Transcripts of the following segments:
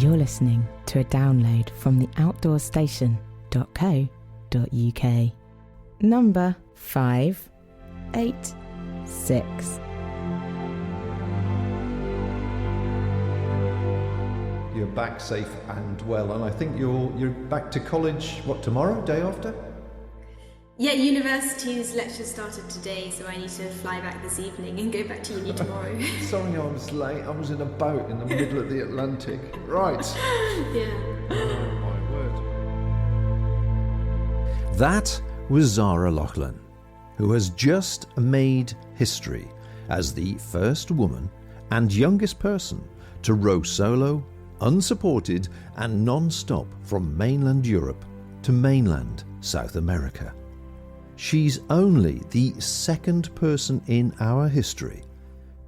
You're listening to a download from the outdoorstation.co.uk. Number 586. You're back safe and well, and I think you're back to college, tomorrow, day after? Yeah, university's lecture started today, so I need to fly back this evening and go back to uni tomorrow. Sorry I was late, I was in a boat in the middle of the Atlantic. Right. Yeah. Oh my word. That was Zara Lachlan, who has just made history as the first woman and youngest person to row solo, unsupported and non-stop from mainland Europe to mainland South America. She's only the second person in our history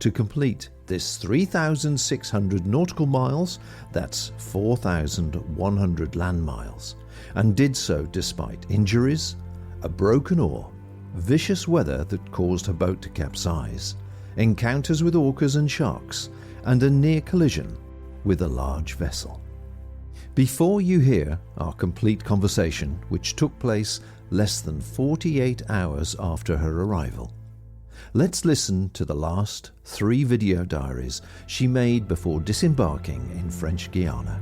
to complete this 3,600 nautical miles, that's 4,100 land miles, and did so despite injuries, a broken oar, vicious weather that caused her boat to capsize, encounters with orcas and sharks, and a near collision with a large vessel. Before you hear our complete conversation, which took place less than 48 hours after her arrival, let's listen to the last 3 video diaries she made before disembarking in French Guiana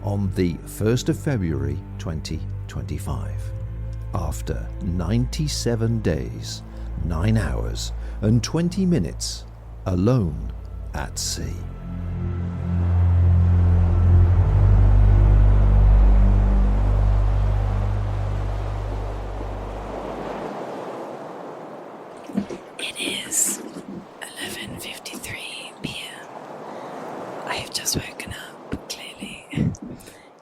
on the 1st of February 2025, after 97 days, 9 hours and 20 minutes alone at sea. It is 11:53 p.m. I have just woken up, clearly.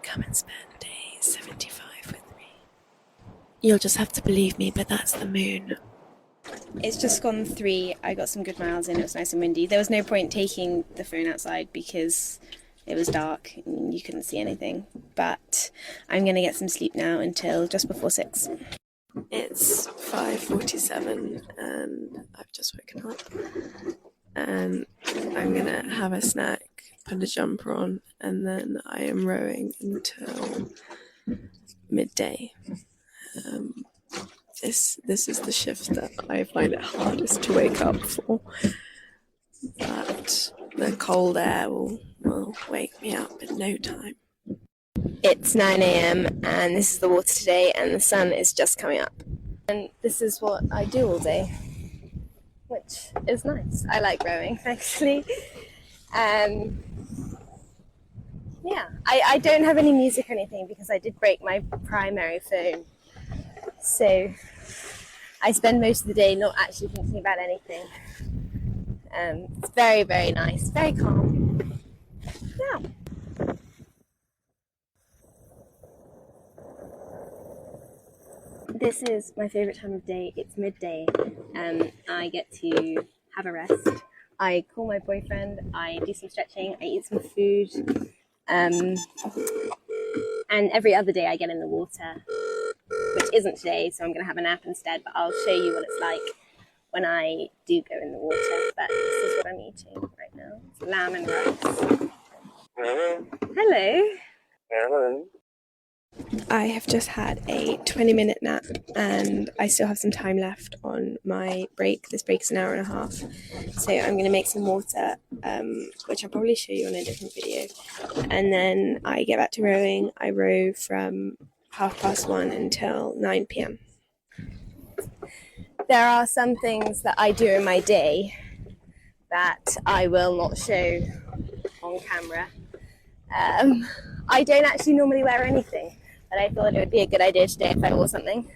Come and spend day 75 with me. You'll just have to believe me, but that's the moon. It's just gone 3. I got some good miles in. It was nice and windy. There was no point taking the phone outside because it was dark and you couldn't see anything. But I'm going to get some sleep now until just before 6. It's 5:47 and I've just woken up. And I'm going to have a snack, put a jumper on, and then I am rowing until midday. This is the shift that I find it hardest to wake up for. But the cold air will wake me up in no time. It's 9 a.m. and this is the water today and the sun is just coming up. And this is what I do all day, which is nice. I like rowing, actually. Yeah, I don't have any music or anything because I did break my primary phone. So I spend most of the day not actually thinking about anything. It's very, very nice, very calm. Yeah. This is my favourite time of day. It's midday. I get to have a rest. I call my boyfriend, I do some stretching, I eat some food. And every other day I get in the water, which isn't today, so I'm going to have a nap instead, but I'll show you what it's like when I do go in the water. But this is what I'm eating right now. It's lamb and rice. Hello. Hello. Hello. I have just had a 20-minute nap and I still have some time left on my break. This break is an hour and a half. So I'm going to make some water, which I'll probably show you on a different video. And then I get back to rowing. I row from 1:30 until 9 p.m. There are some things that I do in my day that I will not show on camera. I don't actually normally wear anything, but I thought it would be a good idea today if I wore something.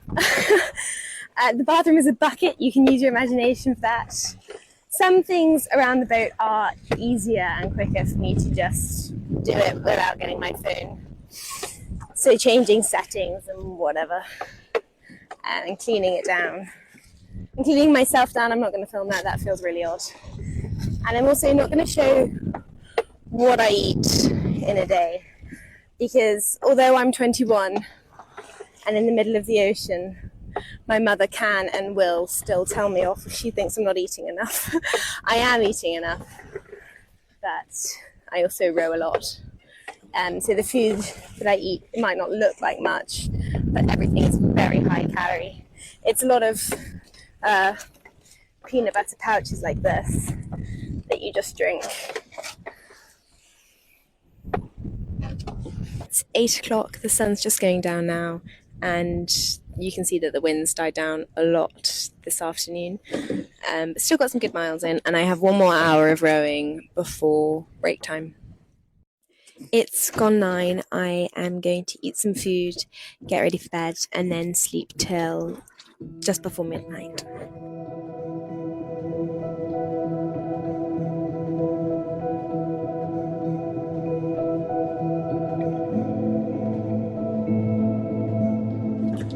The bathroom is a bucket. You can use your imagination for that. Some things around the boat are easier and quicker for me to just do it without getting my phone. So changing settings and whatever, and cleaning it down. And cleaning myself down, I'm not going to film that. That feels really odd. And I'm also not going to show what I eat in a day, because although I'm 21 and in the middle of the ocean, my mother can and will still tell me off if she thinks I'm not eating enough. I am eating enough, but I also row a lot. So the food that I eat might not look like much, but everything is very high calorie. It's a lot of peanut butter pouches like this that you just drink. It's 8 o'clock, the sun's just going down now, and you can see that the wind's died down a lot this afternoon. But still got some good miles in, and I have 1 more hour of rowing before break time. It's gone 9. I am going to eat some food, get ready for bed, and then sleep till just before midnight.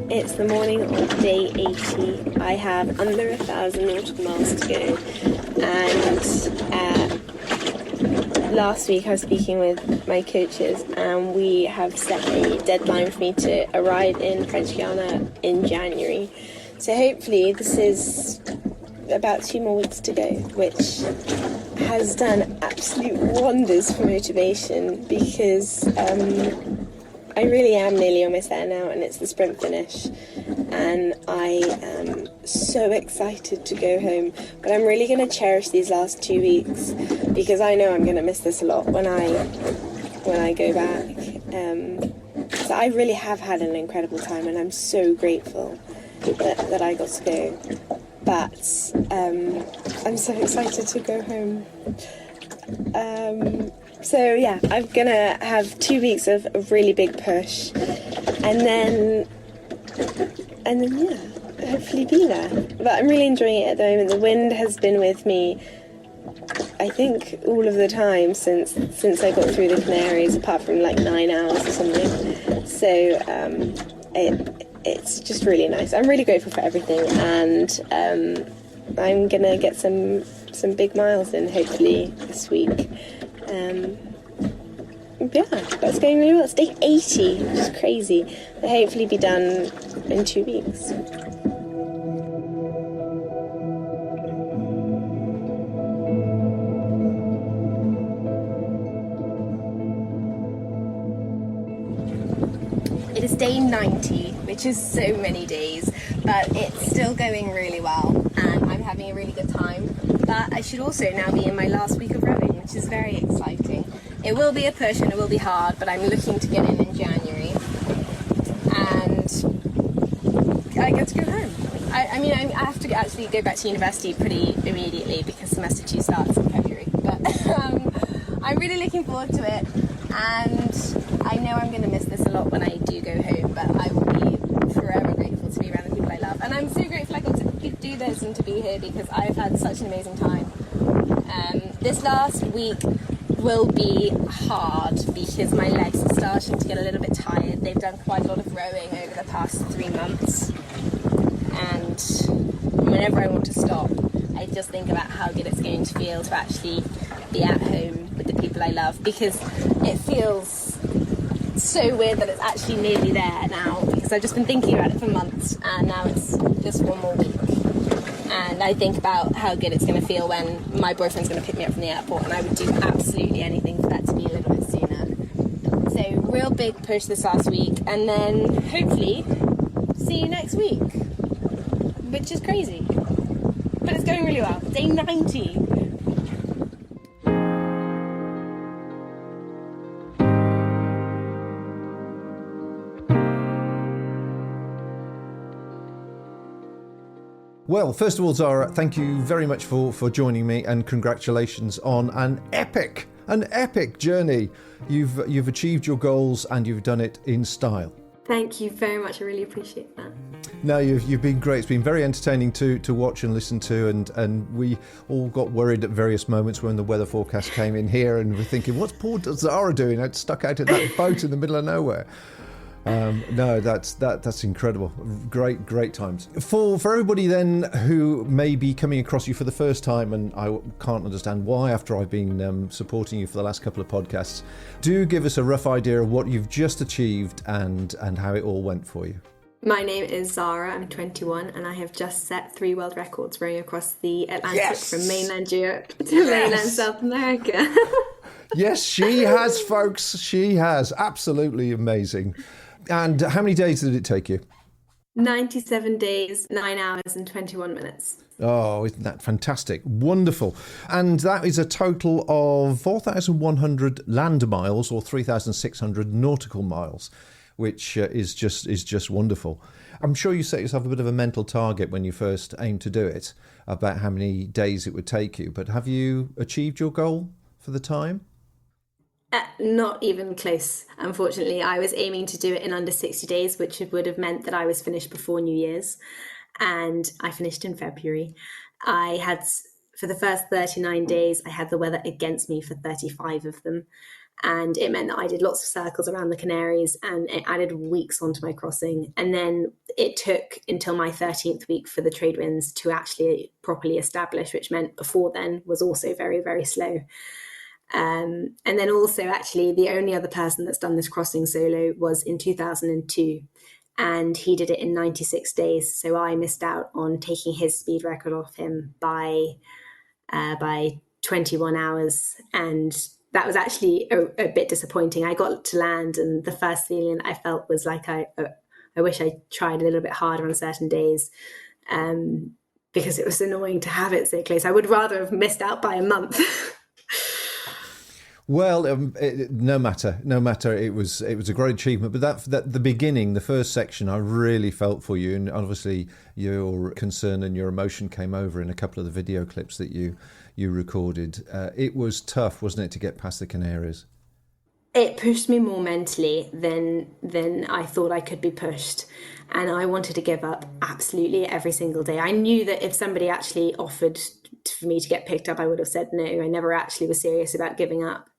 It's the morning of day 80. I have under 1,000 nautical miles to go, and last week I was speaking with my coaches, and we have set a deadline for me to arrive in French Guiana in January. So hopefully this is about 2 more weeks to go, which has done absolute wonders for motivation, because I really am nearly almost there now, and it's the sprint finish, and I am so excited to go home. But I'm really going to cherish these last 2 weeks, because I know I'm going to miss this a lot when I go back. So I really have had an incredible time, and I'm so grateful that I got to go. But I'm so excited to go home. So yeah, I'm gonna have 2 weeks of a really big push, and then yeah, hopefully be there. But I'm really enjoying it at the moment. The wind has been with me, I think, all of the time since I got through the Canaries, apart from like 9 hours or something. So it's just really nice. I'm really grateful for everything, and I'm gonna get some big miles in hopefully this week. Yeah, that's going really well. It's day 80, which is crazy. I'll hopefully be done in 2 weeks. It is day 90, which is so many days, but it's still going really well, and I'm having a really good time. But I should also now be in my last week of rowing, which is very exciting. It will be a push and it will be hard, but I'm looking to get in January, and I get to go home. I mean, I have to actually go back to university pretty immediately because semester 2 starts in February, but I'm really looking forward to it, and I know I'm going to miss this a lot when I do go home, but I will be forever grateful to be around the people I love. And I'm so grateful I got to do this and to be here, because I've had such an amazing time. This last week will be hard because my legs are starting to get a little bit tired. They've done quite a lot of rowing over the past 3 months, and whenever I want to stop, I just think about how good it's going to feel to actually be at home with the people I love, because it feels so weird that it's actually nearly there now, because I've just been thinking about it for months, and now it's just 1 more week. And I think about how good it's going to feel when my boyfriend's going to pick me up from the airport, and I would do absolutely anything for that to be a little bit sooner. So real big push this last week, and then hopefully see you next week, which is crazy, but it's going really well. Day 90. Well, first of all, Zara, thank you very much for joining me, and congratulations on an epic journey. You've achieved your goals, and you've done it in style. Thank you very much. I really appreciate that. No, you've been great. It's been very entertaining to watch and listen to, and we all got worried at various moments when the weather forecast came in here, and we're thinking, what's poor Zara doing? It's stuck out in that boat in the middle of nowhere. No, that's incredible. Great times. For everybody then who may be coming across you for the first time, and I can't understand why after I've been supporting you for the last couple of podcasts, do give us a rough idea of what you've just achieved and how it all went for you. My name is Zara, I'm 21, and I have just set 3 world records rowing across the Atlantic from mainland Europe to mainland South America. Yes, she has, folks. She has. Absolutely amazing. And how many days did it take you? 97 days, 9 hours and 21 minutes. Oh, isn't that fantastic? Wonderful. And that is a total of 4,100 land miles or 3,600 nautical miles, which is just wonderful. I'm sure you set yourself a bit of a mental target when you first aimed to do it about how many days it would take you. But have you achieved your goal for the time? Not even close, unfortunately. I was aiming to do it in under 60 days, which would have meant that I was finished before New Year's. And I finished in February. I had, for the first 39 days, I had the weather against me for 35 of them. And it meant that I did lots of circles around the Canaries, and it added weeks onto my crossing. And then it took until my 13th week for the trade winds to actually properly establish, which meant before then was also very, very slow. And then also, actually, the only other person that's done this crossing solo was in 2002. And he did it in 96 days. So I missed out on taking his speed record off him by 21 hours. And that was actually a bit disappointing. I got to land, and the first feeling I felt was like I wish I tried a little bit harder on certain days, because it was annoying to have it so close. I would rather have missed out by a month. Well, no matter, it was a great achievement. But that the beginning, the first section, I really felt for you, and obviously your concern and your emotion came over in a couple of the video clips that you recorded. It was tough, wasn't it, to get past the Canaries? It pushed me more mentally than I thought I could be pushed. And I wanted to give up absolutely every single day. I knew that if somebody actually offered for me to get picked up, I would have said no. I never actually was serious about giving up.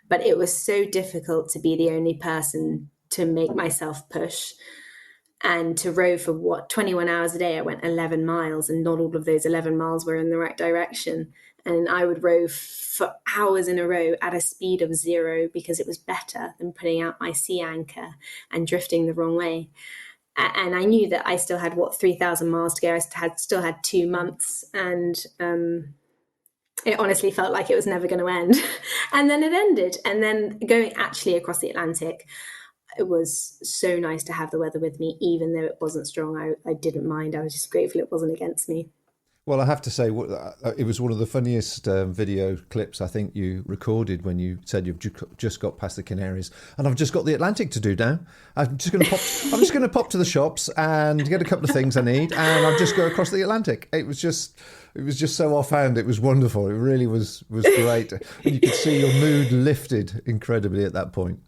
But it was so difficult to be the only person to make myself push. And to row for 21 hours a day, I went 11 miles, and not all of those 11 miles were in the right direction. And I would row for hours in a row at a speed of 0 because it was better than putting out my sea anchor and drifting the wrong way. And I knew that I still had 3,000 miles to go. I still had 2 months, and it honestly felt like it was never going to end. And then it ended. And then going actually across the Atlantic, it was so nice to have the weather with me, even though it wasn't strong. I didn't mind. I was just grateful it wasn't against me. Well, I have to say, it was one of the funniest video clips I think you recorded when you said you've just got past the Canaries, and I've just got the Atlantic to do now. I'm just going to pop to the shops and get a couple of things I need, and I'll just go across the Atlantic. It was just so offhand. It was wonderful. It really was great. And you could see your mood lifted incredibly at that point.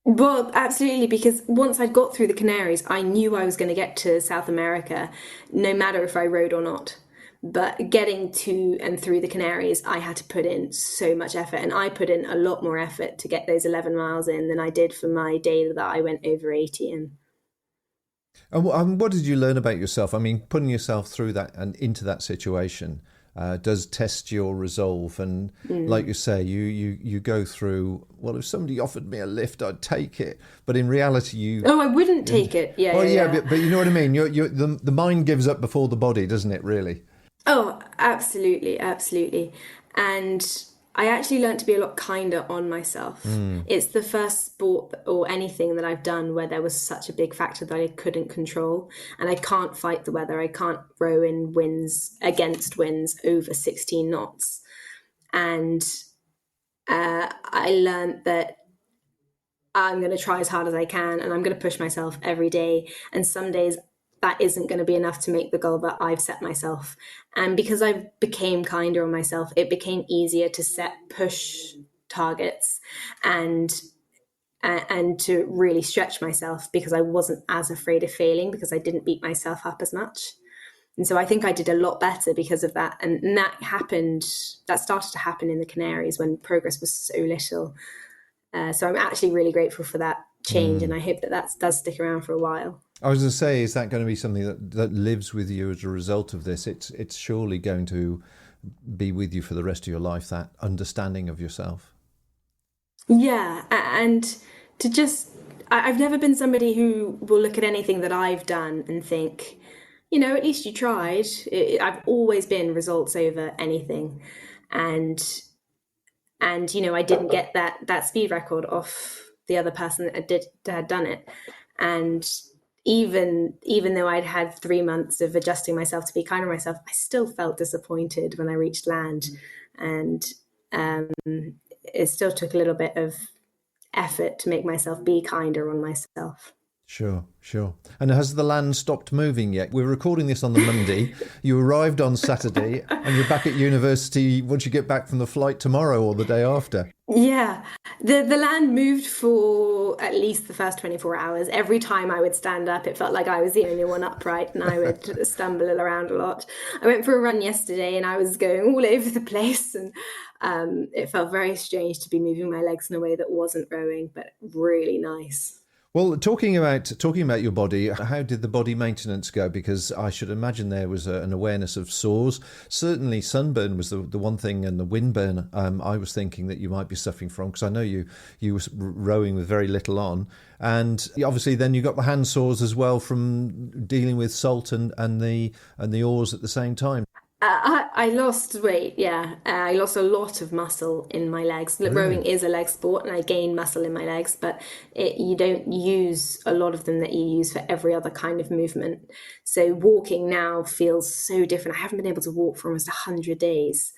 Well, absolutely, because once I'd got through the Canaries, I knew I was going to get to South America, no matter if I rowed or not. But getting to and through the Canaries, I had to put in so much effort. And I put in a lot more effort to get those 11 miles in than I did for my day that I went over 80 in. And what did you learn about yourself? I mean, putting yourself through that and into that situation does test your resolve. And like you say, you go through, well, if somebody offered me a lift, I'd take it. But in reality, I wouldn't take it. Yeah. Well, yeah. But you know what I mean? The mind gives up before the body, doesn't it, really? Oh, absolutely, absolutely. And I actually learned to be a lot kinder on myself. It's the first sport or anything that I've done where there was such a big factor that I couldn't control. And I can't fight the weather. I can't row in winds against winds over 16 knots. And I learned that I'm going to try as hard as I can, and I'm going to push myself every day. And some days that isn't going to be enough to make the goal that I've set myself. And because I became kinder on myself, it became easier to set push targets and to really stretch myself, because I wasn't as afraid of failing, because I didn't beat myself up as much. And so I think I did a lot better because of that. And that started to happen in the Canaries when progress was so little. So I'm actually really grateful for that change, and I hope that does stick around for a while. I was going to say, is that going to be something that lives with you as a result of this? It's surely going to be with you for the rest of your life, that understanding of yourself. Yeah, and I've never been somebody who will look at anything that I've done and think, at least you tried. I've always been results over anything. And And, I didn't get that speed record off the other person that had done it. And even though I'd had 3 months of adjusting myself to be kind to myself, I still felt disappointed when I reached land. And it still took a little bit of effort to make myself be kinder on myself. Sure. And has the land stopped moving yet? We're recording this on the Monday. You arrived on Saturday and you're back at university once you get back from the flight tomorrow or the day after. Yeah, the land moved for at least the first 24 hours. Every time I would stand up, it felt like I was the only one upright and I would stumble around a lot. I went for a run yesterday and I was going all over the place, and it felt very strange to be moving my legs in a way that wasn't rowing, but really nice. Well, talking about your body, how did the body maintenance go? Because I should imagine there was an awareness of sores. Certainly sunburn was the one thing, and the windburn I was thinking that you might be suffering from, because I know you were rowing with very little on. And obviously then you got the hand sores as well from dealing with salt and the oars at the same time. I lost weight, yeah. I lost a lot of muscle in my legs. Really? Rowing is a leg sport, and I gained muscle in my legs, but you don't use a lot of them that you use for every other kind of movement. So walking now feels so different. I haven't been able to walk for almost 100 days,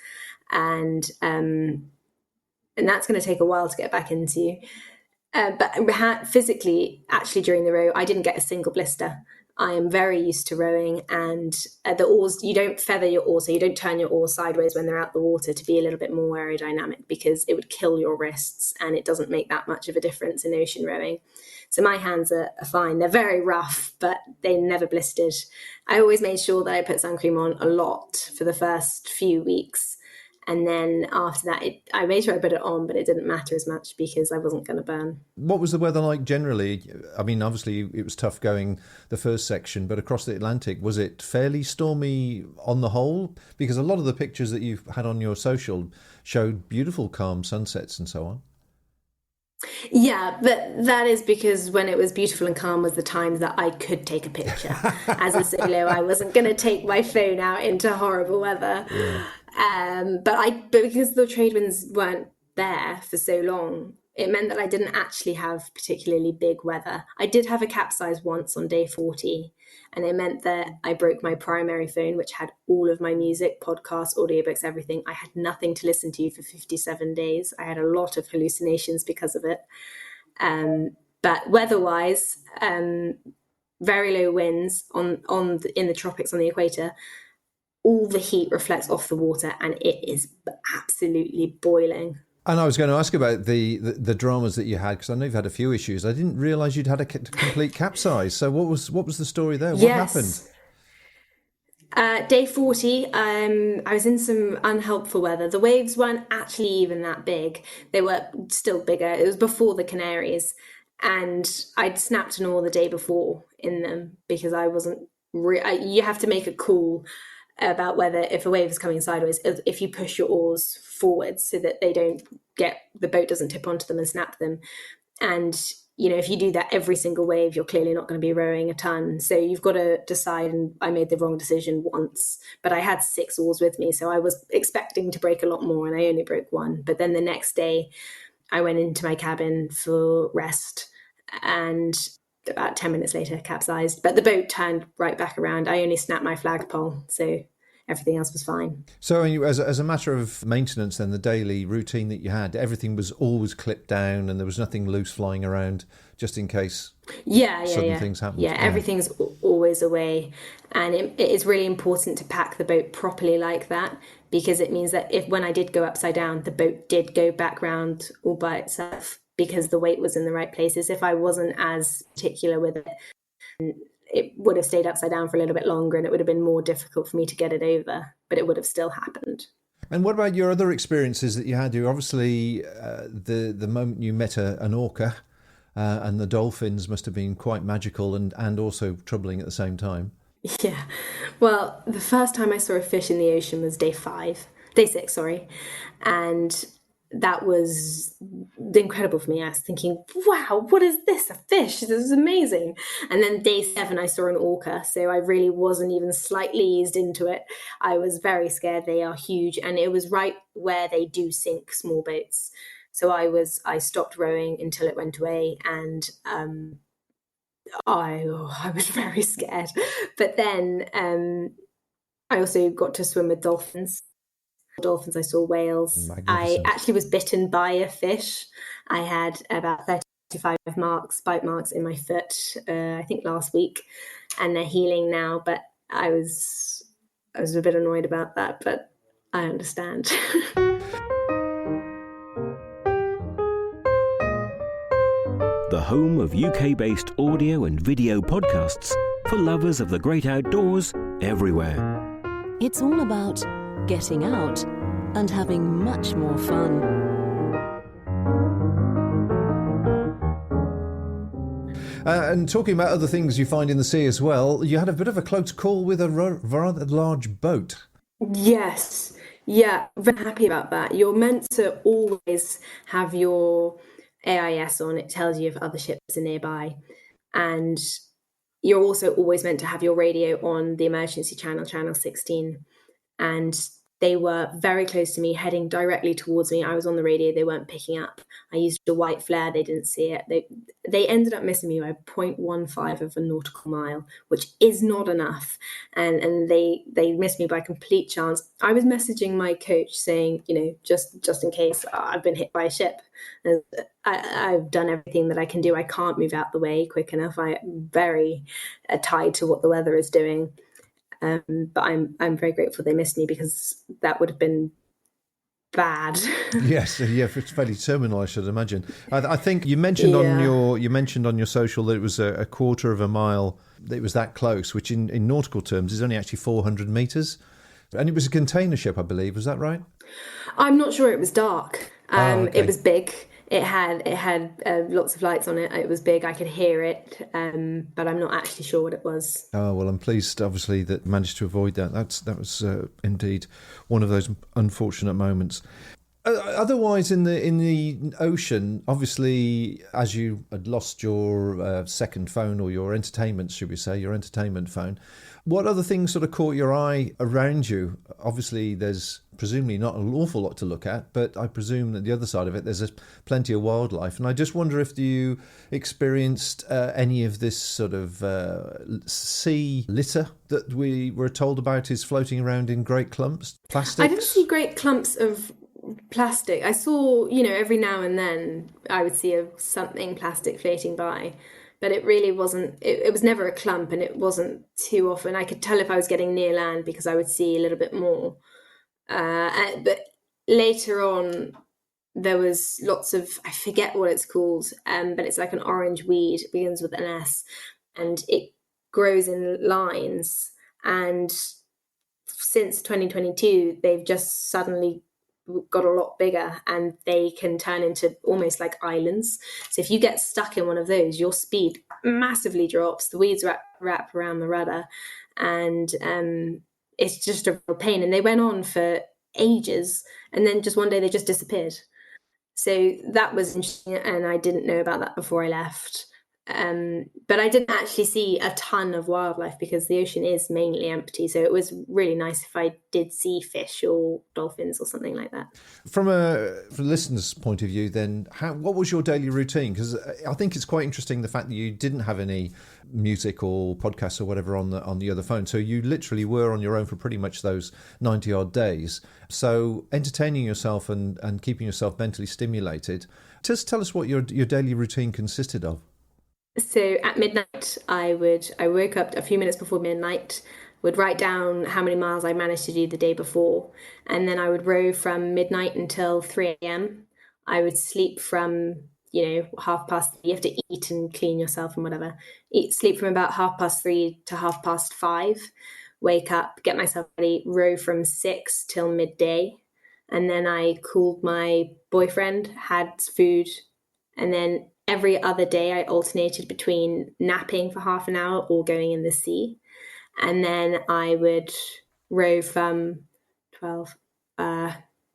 and that's going to take a while to get back into. But physically, actually, during the row, I didn't get a single blister. I am very used to rowing, and the oars, you don't feather your oars, so you don't turn your oars sideways when they're out the water to be a little bit more aerodynamic, because it would kill your wrists, and it doesn't make that much of a difference in ocean rowing. So my hands are fine. They're very rough, but they never blistered. I always made sure that I put sun cream on a lot for the first few weeks. And then after that, I made sure I put it on, but it didn't matter as much because I wasn't going to burn. What was the weather like generally? I mean, obviously it was tough going the first section, but across the Atlantic, was it fairly stormy on the whole? Because a lot of the pictures that you've had on your social showed beautiful calm sunsets and so on. Yeah, but that is because when it was beautiful and calm was the time that I could take a picture. As a solo, I wasn't going to take my phone out into horrible weather. Yeah. But because the trade winds weren't there for so long, it meant that I didn't actually have particularly big weather. I did have a capsize once on day 40, and it meant that I broke my primary phone, which had all of my music, podcasts, audiobooks, everything. I had nothing to listen to for 57 days. I had a lot of hallucinations because of it. But weather-wise, very low winds in the tropics on the equator. All the heat reflects off the water, and it is absolutely boiling. And I was going to ask about the dramas that you had, because I know you've had a few issues. I didn't realise you'd had a complete capsize. So what was the story there? What happened? Day 40, I was in some unhelpful weather. The waves weren't actually even that big. They were still bigger. It was before the Canaries, and I'd snapped an oar the day before in them because I wasn't. You have to make a call about whether, if a wave is coming sideways, if you push your oars forwards so that the boat doesn't tip onto them and snap them. And, if you do that every single wave, you're clearly not going to be rowing a ton. So you've got to decide, and I made the wrong decision once, but I had 6 oars with me. So I was expecting to break a lot more, and I only broke 1. But then the next day I went into my cabin for rest, and about 10 minutes later capsized, but the boat turned right back around. I only snapped my flagpole, so everything else was fine. So as a matter of maintenance, then, the daily routine that you had, everything was always clipped down and there was nothing loose flying around just in case sudden things happened? Yeah, everything's always away, and it is really important to pack the boat properly like that, because it means that when I did go upside down, the boat did go back round all by itself, because the weight was in the right places. If I wasn't as particular with it would have stayed upside down for a little bit longer, and it would have been more difficult for me to get it over, but it would have still happened. And what about your other experiences that you had? You obviously, the moment you met an orca and the dolphins must have been quite magical and also troubling at the same time. Yeah. Well, the first time I saw a fish in the ocean was day 6, and that was incredible for me. I was thinking, wow, what is this? A fish? This is amazing. And then day 7, I saw an orca. So I really wasn't even slightly eased into it. I was very scared. They are huge. And it was right where they do sink small boats. So I stopped rowing until it went away. And I was very scared. But then I also got to swim with dolphins. I saw whales. I actually was bitten by a fish. I had about 35 bite marks in my foot, I think last week, and they're healing now. But I was a bit annoyed about that, but I understand. The home of UK-based audio and video podcasts for lovers of the great outdoors everywhere. It's all about getting out and having much more fun. And talking about other things you find in the sea as well, you had a bit of a close call with a rather large boat. Yes. Yeah, very happy about that. You're meant to always have your AIS on. It tells you if other ships are nearby. And you're also always meant to have your radio on the emergency channel, channel 16. And they were very close to me, heading directly towards me. I was on the radio. They weren't picking up. I used a white flare. They didn't see it. They ended up missing me by 0.15 of a nautical mile, which is not enough. And they missed me by complete chance. I was messaging my coach saying, just in case I've been hit by a ship. I've done everything that I can do. I can't move out the way quick enough. I'm very tied to what the weather is doing. But I'm very grateful they missed me, because that would have been bad. Yes, yeah, it's fairly terminal, I should imagine. I think you mentioned on your social that it was a quarter of a mile. It was that close, which in nautical terms is only actually 400 meters, and it was a container ship, I believe. Was that right? I'm not sure. It was dark. Okay. It was big. It had lots of lights on it. It was big. I could hear it, but I'm not actually sure what it was. Oh, well, I'm pleased, obviously, that managed to avoid that. That was indeed one of those unfortunate moments. Otherwise, in the ocean, obviously, as you had lost your second phone, or your entertainment, should we say, your entertainment phone, what other things sort of caught your eye around you? Obviously, there's presumably not an awful lot to look at, but I presume that the other side of it, there's plenty of wildlife. And I just wonder if you experienced any of this sort of sea litter that we were told about is floating around in great clumps, plastics? I didn't see great clumps of plastic. I saw, every now and then I would see something plastic floating by. But it really wasn't, it was never a clump, and it wasn't too often. I could tell if I was getting near land because I would see a little bit more. But later on, there was lots of, I forget what it's called, but it's like an orange weed. It begins with an S, and it grows in lines. And since 2022, they've just suddenly got a lot bigger, and they can turn into almost like islands. So if you get stuck in one of those, your speed massively drops. The weeds wrap around the rudder, and it's just a real pain. And they went on for ages, and then just one day they just disappeared. So that was interesting, and I didn't know about that before I left. But I didn't actually see a ton of wildlife because the ocean is mainly empty. So it was really nice if I did see fish or dolphins or something like that. From a listener's point of view, then, what was your daily routine? Because I think it's quite interesting the fact that you didn't have any music or podcasts or whatever on the other phone. So you literally were on your own for pretty much those 90 odd days. So entertaining yourself and keeping yourself mentally stimulated. Just tell us what your daily routine consisted of. So at midnight, I woke up a few minutes before midnight, would write down how many miles I managed to do the day before, and then I would row from midnight until 3 a.m. I would sleep from, 3:30. You have to eat and clean yourself and whatever. Sleep from about 3:30 to 5:30. Wake up, get myself ready, row from 6 till midday, and then I called my boyfriend, had food, and then every other day I alternated between napping for half an hour or going in the sea. And then I would row from 12,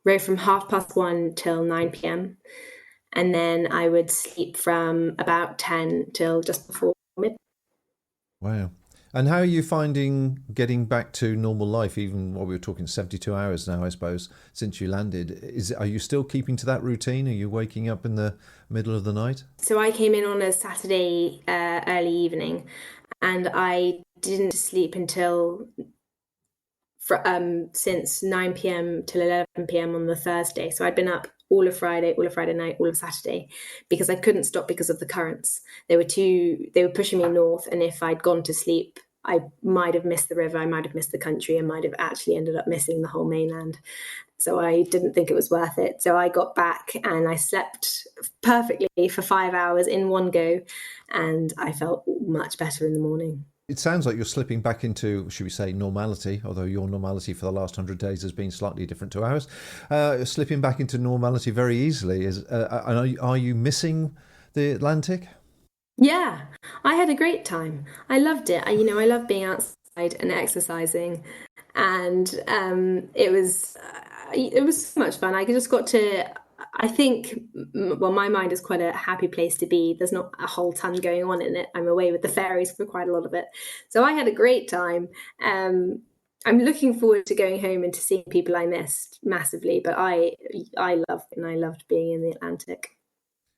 row from 1:30 till 9 p.m. And then I would sleep from about 10 till just before midnight. Wow. And how are you finding getting back to normal life, even while we were talking 72 hours now, I suppose, since you landed? Are you still keeping to that routine? Are you waking up in the middle of the night? So I came in on a Saturday early evening, and I didn't sleep until since 9 p.m. till 11 p.m. on the Thursday. So I'd been up all of Friday night, all of Saturday, because I couldn't stop because of the currents. They were pushing me north, and if I'd gone to sleep, I might have missed the river, I might have missed the country, and might have actually ended up missing the whole mainland. So I didn't think it was worth it. So I got back and I slept perfectly for 5 hours in one go, and I felt much better in the morning. It sounds like you're slipping back into, should we say, normality, although your normality for the last 100 days has been slightly different to ours. Slipping back into normality very easily. Are you missing the Atlantic? Yeah, I had a great time. I loved it. I love being outside and exercising, and it was so much fun. I just got to. I think, well, my mind is quite a happy place to be. There's not a whole ton going on in it. I'm away with the fairies for quite a lot of it. So I had a great time. I'm looking forward to going home and to seeing people I missed massively. But I loved being in the Atlantic.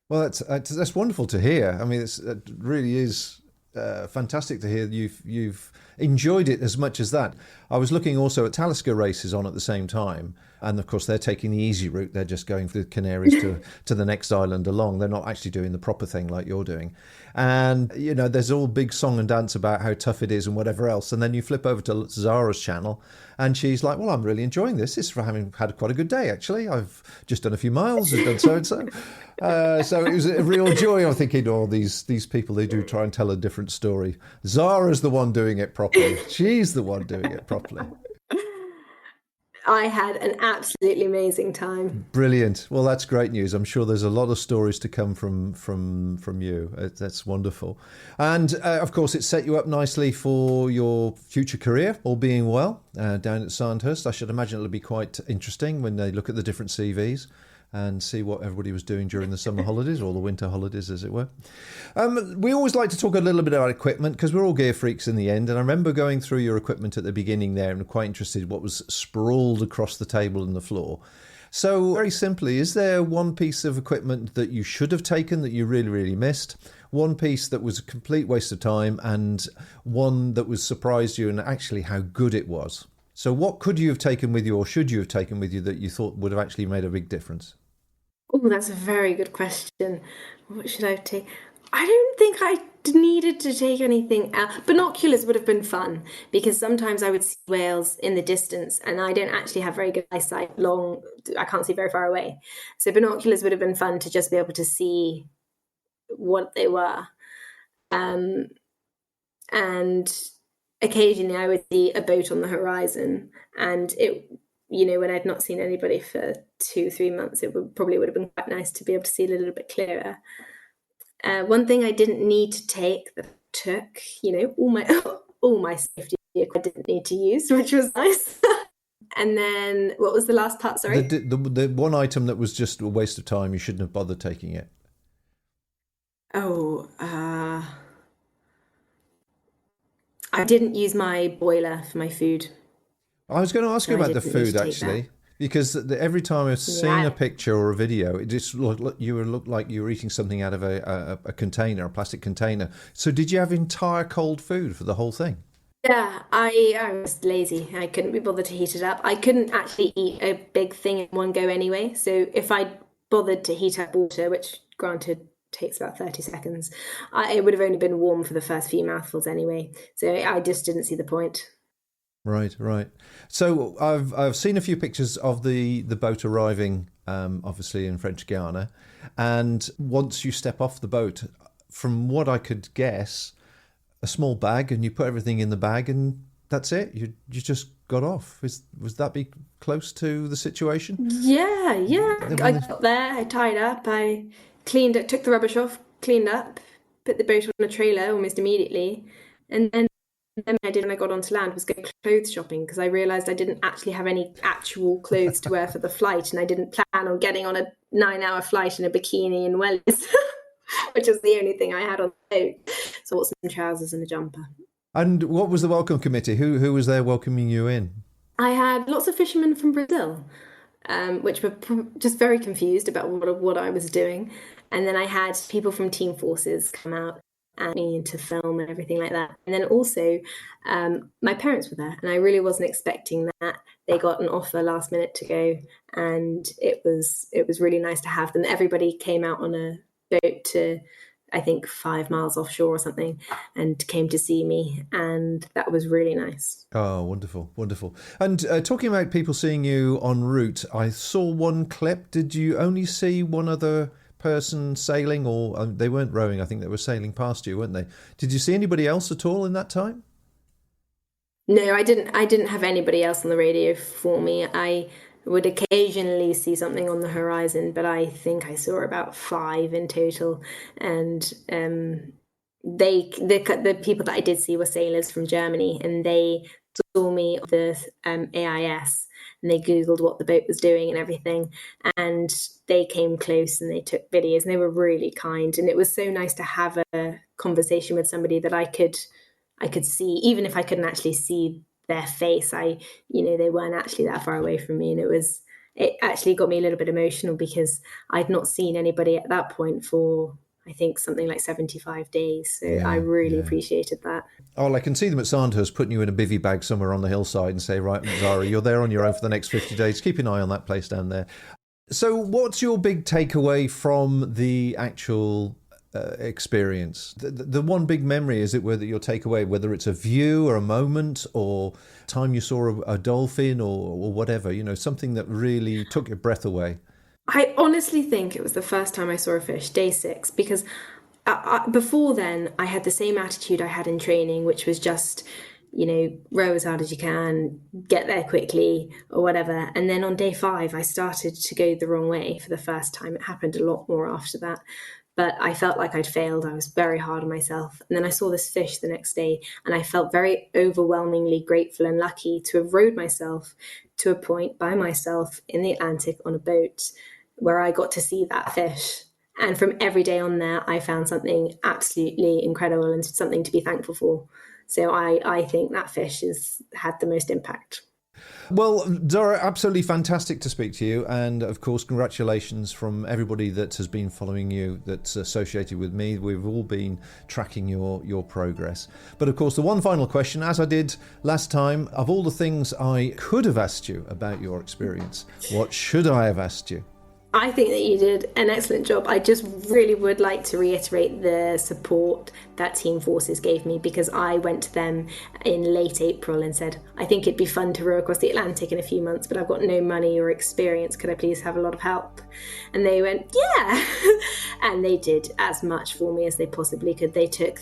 Well, that's wonderful to hear. I mean, it really is fantastic to hear you've enjoyed it as much as that. I was looking also at Talisker races on at the same time, and of course they're taking the easy route. They're just going for the Canaries to the next island along. They're not actually doing the proper thing like you're doing. And there's all big song and dance about how tough it is and whatever else. And then you flip over to Zara's channel, and she's like, "Well, I'm really enjoying this. It's for having had quite a good day, actually. I've just done a few miles and done so and so." So it was a real joy. I'm thinking, these people, they do try and tell a different story. Zara's the one doing it properly. She's the one doing it properly. I had an absolutely amazing time. Brilliant. Well, that's great news. I'm sure there's a lot of stories to come from you. That's wonderful. And of course, it set you up nicely for your future career, all being well, down at Sandhurst. I should imagine it'll be quite interesting when they look at the different CVs and see what everybody was doing during the summer holidays, or the winter holidays, as it were. We always like to talk a little bit about equipment, because we're all gear freaks in the end. And I remember going through your equipment at the beginning there, and I'm quite interested what was sprawled across the table and the floor. So very simply, is there one piece of equipment that you should have taken that you really, really missed? One piece that was a complete waste of time, and one that was surprised you and actually how good it was? So what could you have taken with you, or should you have taken with you, that you thought would have actually made a big difference? Oh, that's a very good question. What should I take? I don't think I needed to take anything else. Binoculars would have been fun, because sometimes I would see whales in the distance and I don't actually have very good eyesight. I can't see very far away. So binoculars would have been fun to just be able to see what they were. And occasionally I would see a boat on the horizon, and when I'd not seen anybody for 2-3 months, it probably would have been quite nice to be able to see a little bit clearer. One thing I didn't need to take that took, all my safety I didn't need to use, which was nice. And then, what was the last part? Sorry, the one item that was just a waste of time. You shouldn't have bothered taking it. I didn't use my boiler for my food. I was going to ask you about the food, actually, because every time I've seen a picture or a video, it just looked like you were eating something out of a container, a plastic container. So did you have entire cold food for the whole thing? Yeah, I was lazy. I couldn't be bothered to heat it up. I couldn't actually eat a big thing in one go anyway. So if I bothered to heat up water, which granted takes about 30 seconds, it would have only been warm for the first few mouthfuls anyway. So I just didn't see the point. Right. So I've seen a few pictures of the boat arriving, obviously in French Guiana, and once you step off the boat, from what I could guess, a small bag, and you put everything in the bag, and that's it. You just got off. Was that be close to the situation? Yeah. I got there. I tied up. I cleaned it, took the rubbish off, cleaned up, put the boat on a trailer almost immediately, and then And I did when I got onto land was go clothes shopping, because I realised I didn't actually have any actual clothes to wear for the flight, and I didn't plan on getting on a 9-hour flight in a bikini and wellies, which was the only thing I had on the boat. So I bought some trousers and a jumper. And what was the welcome committee? Who was there welcoming you in? I had lots of fishermen from Brazil, which were just very confused about what I was doing. And then I had people from Team Forces come out and me to film and everything like that. And then also my parents were there, and I really wasn't expecting that. They got an offer last minute to go, and it was really nice to have them. Everybody came out on a boat to, I think, 5 miles offshore or something, and came to see me, and that was really nice. Oh, wonderful, wonderful. And talking about people seeing you en route, I saw one clip. Did you only see one other person sailing, or they weren't rowing? I think they were sailing past you, weren't they? Did you see anybody else at all in that time? No, I didn't have anybody else on the radio for me. I would occasionally see something on the horizon, but I think I saw about 5 in total. And the people that I did see were sailors from Germany, and they saw me on the AIS, and they Googled what the boat was doing and everything, and they came close and they took videos, and they were really kind. And it was so nice to have a conversation with somebody that I could see, even if I couldn't actually see their face. They weren't actually that far away from me, and it actually got me a little bit emotional, because I'd not seen anybody at that point for, I think, something like 75 days. So I really appreciated that. Oh, well, I can see them at Sandhurst putting you in a bivvy bag somewhere on the hillside and say, right, Zara, you're there on your own for the next 50 days. Keep an eye on that place down there. So what's your big takeaway from the actual experience? The one big memory, is it, whether your takeaway, whether it's a view or a moment or time you saw a dolphin or whatever, something that really took your breath away? I honestly think it was the first time I saw a fish, day 6, because before then I had the same attitude I had in training, which was just, row as hard as you can, get there quickly or whatever. And then on day 5, I started to go the wrong way for the first time. It happened a lot more after that. But I felt like I'd failed. I was very hard on myself. And then I saw this fish the next day, and I felt very overwhelmingly grateful and lucky to have rowed myself to a point by myself in the Atlantic on a boat where I got to see that fish. And from every day on there, I found something absolutely incredible and something to be thankful for. So I think that fish has had the most impact. Well, Zara, absolutely fantastic to speak to you. And of course, congratulations from everybody that has been following you, that's associated with me. We've all been tracking your progress. But of course, the one final question, as I did last time, of all the things I could have asked you about your experience, what should I have asked you? I think that you did an excellent job. I just really would like to reiterate the support that Team Forces gave me, because I went to them in late April and said, I think it'd be fun to row across the Atlantic in a few months, but I've got no money or experience. Could I please have a lot of help? And they went, yeah. And they did as much for me as they possibly could. They took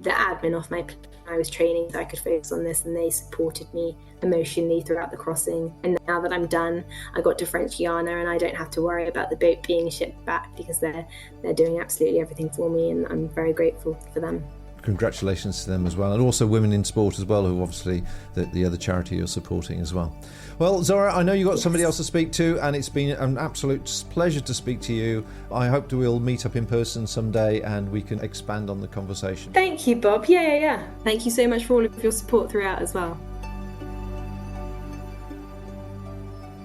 the admin off my plate. I was training so I could focus on this, and they supported me emotionally throughout the crossing. And now that I'm done, I got to French Guiana, and I don't have to worry about the boat being shipped back, because they're doing absolutely everything for me, and I'm very grateful for them. Congratulations to them as well, and also Women in Sport as well, who obviously the other charity you're supporting as well. Well, Zara, I know you've got somebody else to speak to, and it's been an absolute pleasure to speak to you. I hope we'll meet up in person someday and we can expand on the conversation. Thank you, Bob. Yeah. Thank you so much for all of your support throughout as well.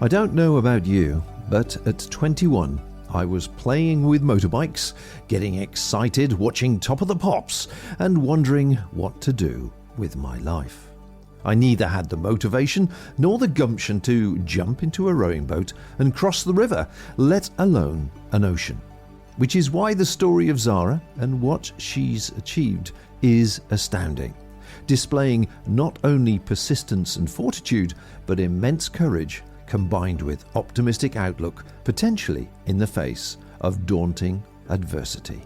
I don't know about you, but at 21, I was playing with motorbikes, getting excited, watching Top of the Pops, and wondering what to do with my life. I neither had the motivation nor the gumption to jump into a rowing boat and cross the river, let alone an ocean. Which is why the story of Zara and what she's achieved is astounding, displaying not only persistence and fortitude, but immense courage combined with optimistic outlook, potentially in the face of daunting adversity.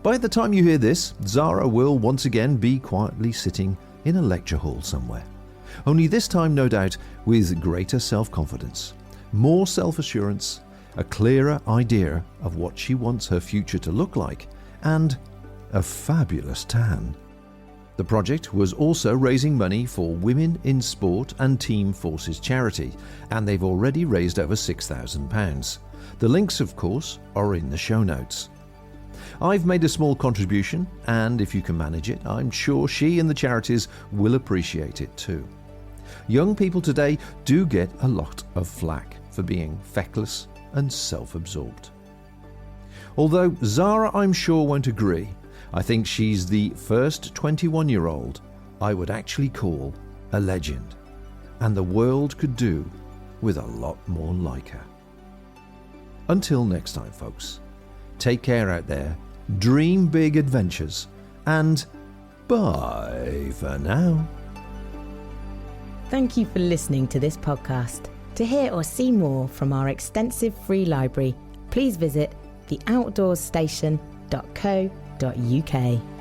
By the time you hear this, Zara will once again be quietly sitting in a lecture hall somewhere. Only this time, no doubt, with greater self-confidence, more self-assurance, a clearer idea of what she wants her future to look like, and a fabulous tan. The project was also raising money for Women in Sport and Team Forces charity, and they've already raised over £6,000. The links, of course, are in the show notes. I've made a small contribution, and if you can manage it, I'm sure she and the charities will appreciate it too. Young people today do get a lot of flack for being feckless and self-absorbed. Although Zara, I'm sure, won't agree, I think she's the first 21-year-old I would actually call a legend, and the world could do with a lot more like her. Until next time, folks, take care out there, dream big adventures, and bye for now. Thank you for listening to this podcast. To hear or see more from our extensive free library, please visit theoutdoorstation.co.uk.